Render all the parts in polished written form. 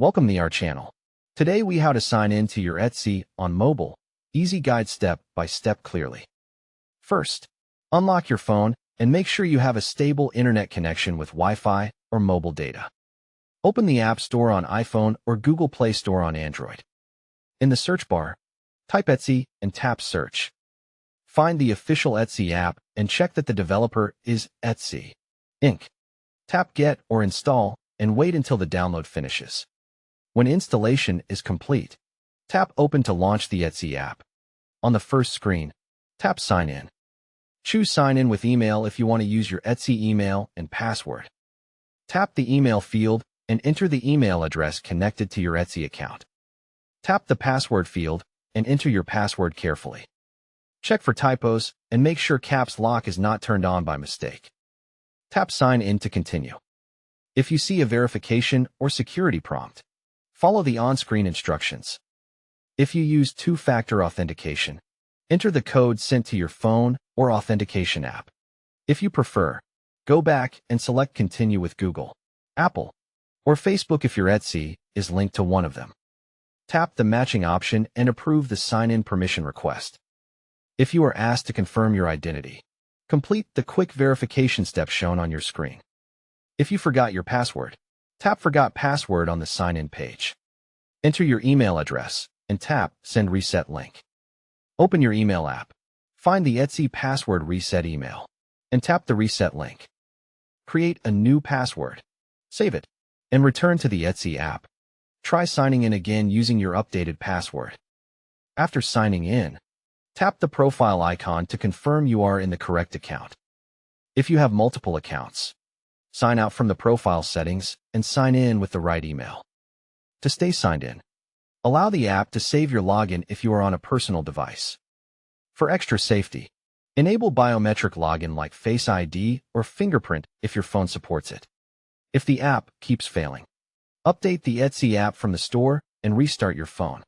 Welcome to our channel. Today we how to sign in to your Etsy on mobile. Easy guide step by step clearly. First, unlock your phone and make sure you have a stable internet connection with Wi-Fi or mobile data. Open the App Store on iPhone or Google Play Store on Android. In the search bar, type Etsy and tap Search. Find the official Etsy app and check that the developer is Etsy, Inc. Tap Get or Install and wait until the download finishes. When installation is complete, tap Open to launch the Etsy app. On the first screen, tap Sign In. Choose Sign In with email if you want to use your Etsy email and password. Tap the email field and enter the email address connected to your Etsy account. Tap the password field and enter your password carefully. Check for typos and make sure caps lock is not turned on by mistake. Tap Sign In to continue. If you see a verification or security prompt, follow the on-screen instructions. If you use two-factor authentication, enter the code sent to your phone or authentication app. If you prefer, go back and select Continue with Google, Apple, or Facebook if your Etsy is linked to one of them. Tap the matching option and approve the sign-in permission request. If you are asked to confirm your identity, complete the quick verification steps shown on your screen. If you forgot your password, tap Forgot Password on the sign-in page. Enter your email address and tap Send Reset Link. Open your email app, find the Etsy password reset email, and tap the reset link. Create a new password, save it, and return to the Etsy app. Try signing in again using your updated password. After signing in, tap the profile icon to confirm you are in the correct account. If you have multiple accounts, sign out from the profile settings and sign in with the right email. To stay signed in, allow the app to save your login if you are on a personal device. For extra safety, enable biometric login like Face ID or fingerprint if your phone supports it. If the app keeps failing, update the Etsy app from the store and restart your phone.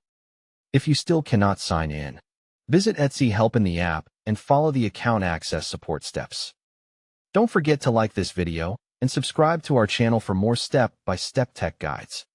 If you still cannot sign in, visit Etsy Help in the app and follow the account access support steps. Don't forget to like this video and subscribe to our channel for more step-by-step tech guides.